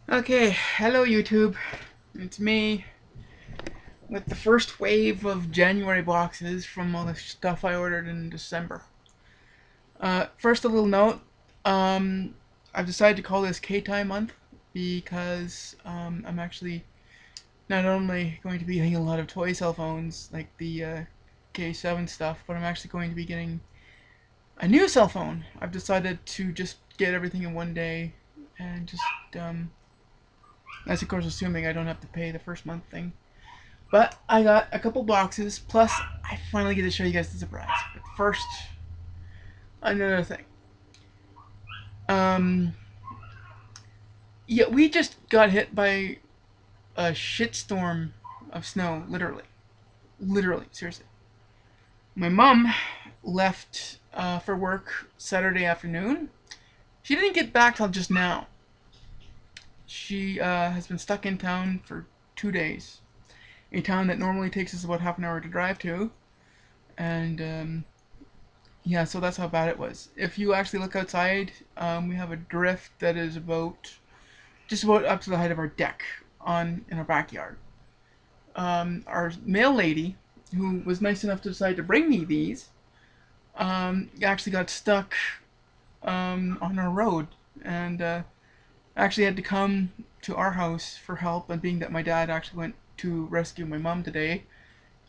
Okay, hello YouTube. It's me with the first wave of January boxes from all the stuff I ordered in December. First, a little note. Um, I've decided to call this K-Time month because I'm actually not only going to be getting a lot of toy cell phones like the K7 stuff, but I'm actually going to be getting a new cell phone. I've decided to just get everything in one day and just that's of course assuming I don't have to pay the first month thing. But I got a couple boxes, plus I finally get to show you guys the surprise. But first, another thing. Um, yeah, we just got hit by a shitstorm of snow, literally. Literally, seriously. My mom left for work Saturday afternoon. She didn't get back till just now. She has been stuck in town for 2 days. A town that normally takes us about half an hour to drive to. And yeah, so that's how bad it was. If you actually look outside, we have a drift that is just about up to the height of our deck in our backyard. Our mail lady, who was nice enough to decide to bring me these, actually got stuck on our road and actually had to come to our house for help. And being that my dad actually went to rescue my mom today,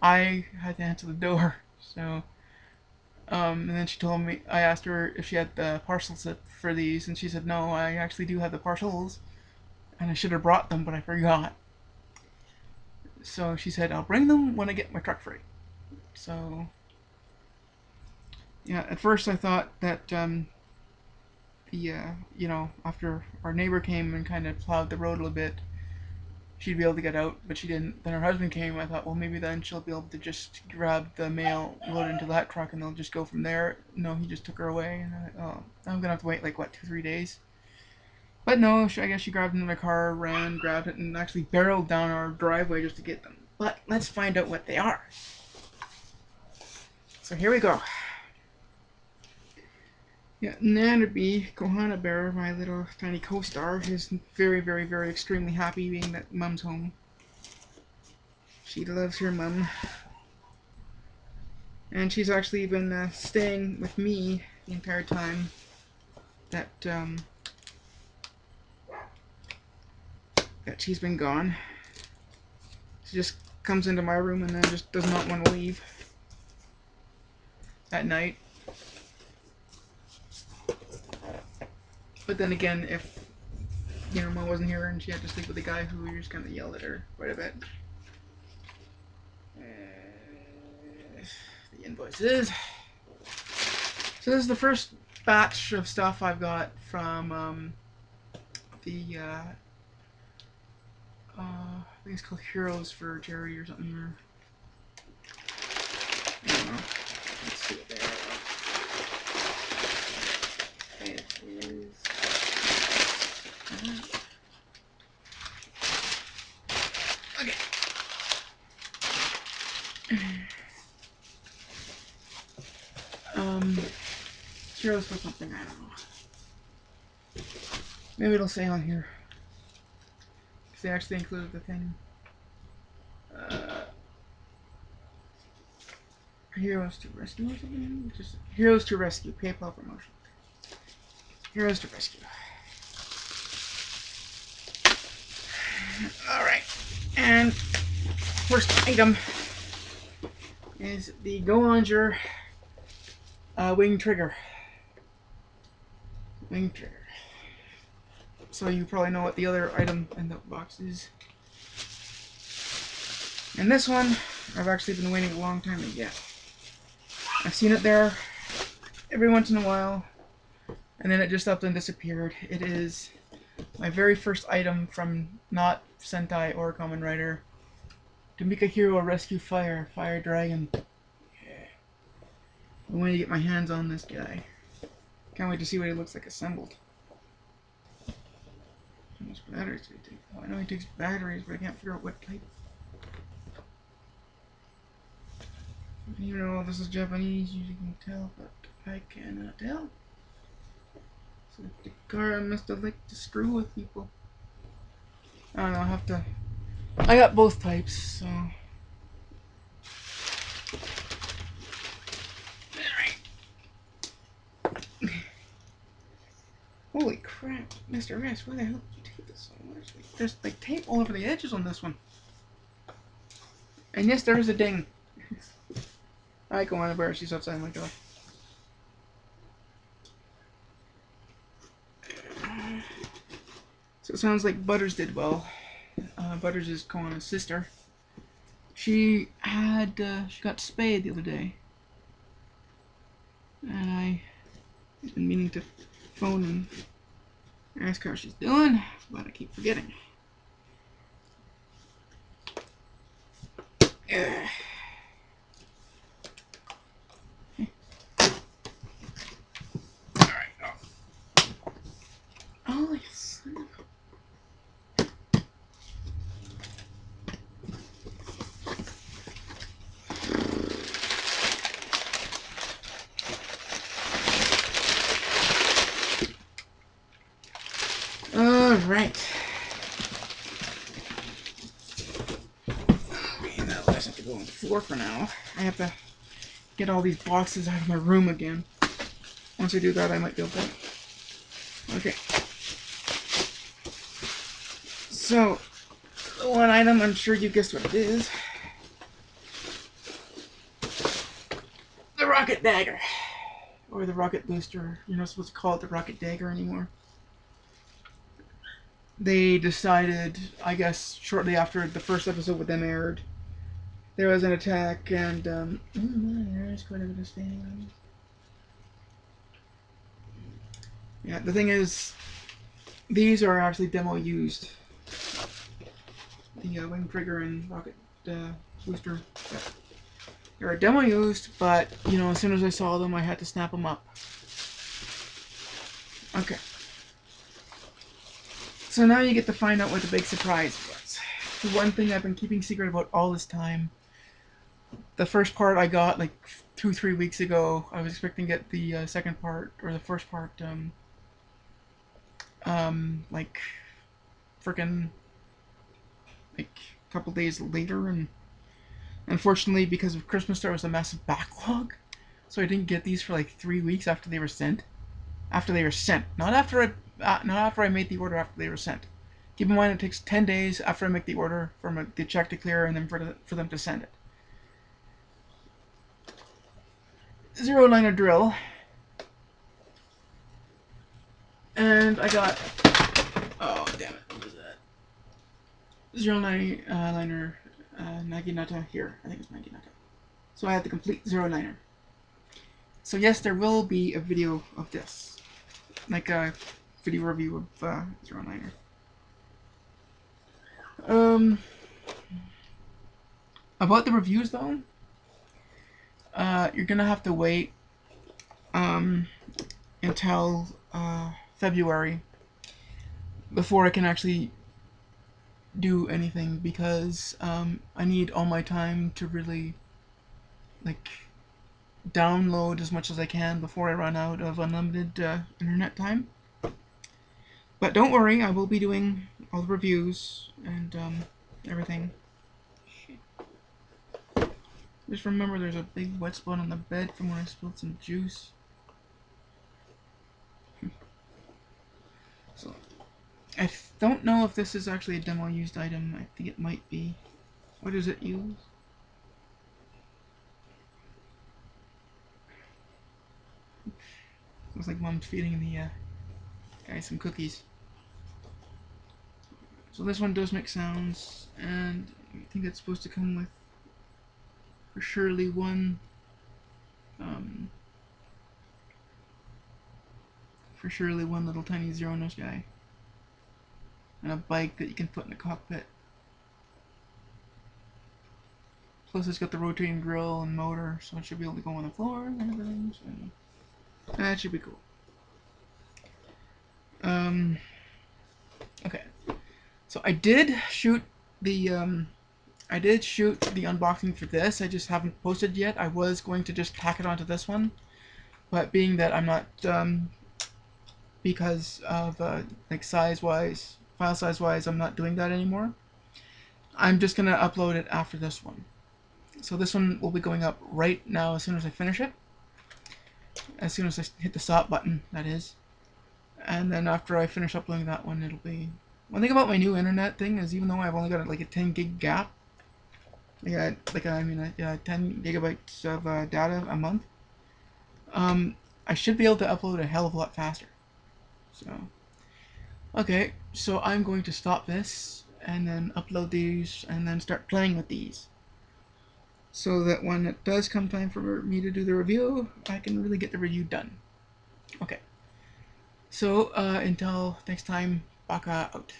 I had to answer the door. So and then she told me, I asked her if she had the parcel slip for these, and she said, no, I actually do have the parcels, and I should have brought them, but I forgot. So she said, I'll bring them when I get my truck free. So, yeah, at first I thought that, after our neighbor came and kind of plowed the road a little bit, she'd be able to get out, but she didn't. Then her husband came, I thought, well, maybe then she'll be able to just grab the mail, load it into that truck, and they'll just go from there. No, he just took her away, and oh, I'm gonna have to wait like, what, 2, 3 days? But no, I guess she grabbed another car, ran, grabbed it, and actually barreled down our driveway just to get them. But let's find out what they are. So here we go. Yeah, Nanabe, Kohana Bear, my little tiny co-star, is very, very, very extremely happy being that Mum's home. She loves her mum. And she's actually been staying with me the entire time that that she's been gone. She just comes into my room and then just does not want to leave at night. But then again, if Mom wasn't here and she had to sleep with a guy who just kind of yelled at her quite a bit. The invoices. So this is the first batch of stuff I've got from the I think it's called Heroes for Charity or something. Or I don't know. Let's see what they are. It is. Okay. Heroes for something, I don't know. Maybe it'll say on here. Because they actually included the thing. Heroes to Rescue or something? Just Heroes to Rescue, PayPal promotion. Heroes to Rescue. Alright. And first item is the Go Onger wing trigger. Wing trigger. So you probably know what the other item in the box is. And this one, I've actually been waiting a long time to get. I've seen it there every once in a while, and then it just up and disappeared. It is my very first item from not Sentai or Kamen Rider. Tamika Hero Rescue Fire Dragon. Yeah. I want to get my hands on this guy. Can't wait to see what he looks like assembled. How much batteries do he take? Oh, I know he takes batteries, but I can't figure out what type. Even though this is Japanese, you can tell, but I cannot tell. So the car must have liked to screw with people. I don't know, I have to... I got both types, so... Holy crap, Mr. S, why the hell did you tape this so much? There's like tape all over the edges on this one. And yes, there is a ding. I go on where she's outside my door. So it sounds like Butters did well. Butters is Koana's sister. She got spayed the other day. And I've been meaning to phone and ask her how she's doing, but I keep forgetting. Alright. Oh, yes. Alright. That last have to go on the floor for now. I have to get all these boxes out of my room again. Once I do that, I might be able to... Okay. So, the one item, I'm sure you guessed what it is. The rocket dagger. Or the rocket booster. You're not supposed to call it the rocket dagger anymore. They decided, I guess, shortly after the first episode with them aired, there was an attack, and, there's quite a bit of staining on it. Yeah, the thing is, these are actually demo used. The wing trigger and rocket booster. They're demo used, but, you know, as soon as I saw them, I had to snap them up. Okay. So now you get to find out what the big surprise was. The one thing I've been keeping secret about all this time. The first part I got like 2-3 weeks ago. I was expecting to get the second part, or the first part, like, frickin', like, a couple days later, and unfortunately, because of Christmas, there was a massive backlog, so I didn't get these for like 3 weeks after they were sent. After they were sent, not after I made the order. After they were sent. Keep in mind, it takes 10 days after I make the order for the check to clear, and then for them to send it. 0-liner drill, and I got. Oh damn it! What is that? 0-liner Naginata here. I think it's Naginata. So I have the complete 0-liner. So yes, there will be a video of this, like a video review of 0-liner. About the reviews though, you're gonna have to wait until February before I can actually do anything, because I need all my time to really like download as much as I can before I run out of unlimited internet time. But don't worry, I will be doing all the reviews and everything. Just remember, there's a big wet spot on the bed from when I spilled some juice. So, I don't know if this is actually a demo used item. I think it might be. What does it use? Looks like Mom's feeding the guy some cookies. So this one does make sounds, and I think it's supposed to come with, for surely, one little tiny zero-nose guy, and a bike that you can put in the cockpit. Plus it's got the rotating grill and motor, so it should be able to go on the floor and everything, so that should be cool. Okay. So I did shoot the unboxing for this. I just haven't posted yet. I was going to just tack it onto this one, but being that I'm not, because of like size-wise file size wise, I'm not doing that anymore. I'm just gonna upload it after this one. So this one will be going up right now as soon as I finish it. As soon as I hit the stop button, that is. And then after I finish uploading that one, it'll be... One thing about my new internet thing is, even though I've only got like a 10 gig gap, yeah, 10 gigabytes of data a month, I should be able to upload a hell of a lot faster. So, okay, so I'm going to stop this and then upload these and then start playing with these, so that when it does come time for me to do the review, I can really get the review done. Okay. So, until next time, Baka out.